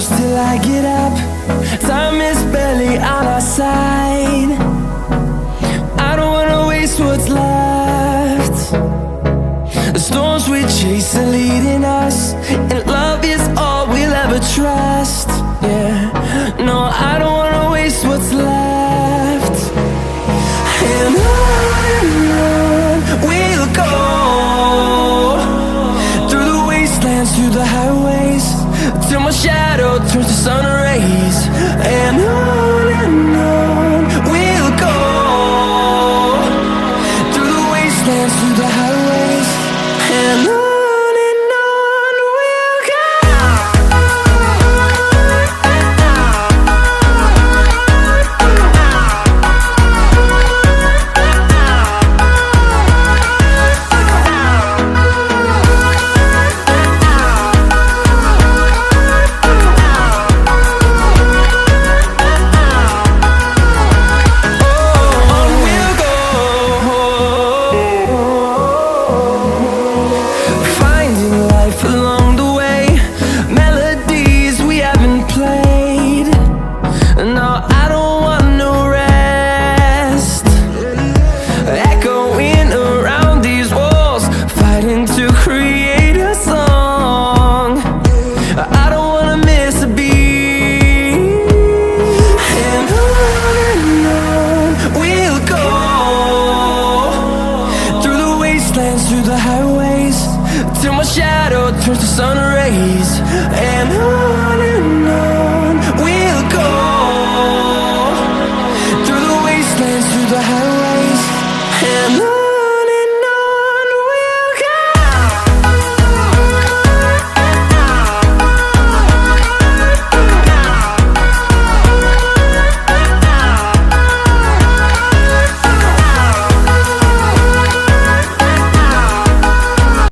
close till I get up. Time is barely on our side. I don't wanna waste what's left. The storms we chase are leading us, and love is all we'll ever trust. Yeah, no, I don't wanna waste what's left. And on we'll go, through the wastelands, through the highways, till my shadow turns to sun rays.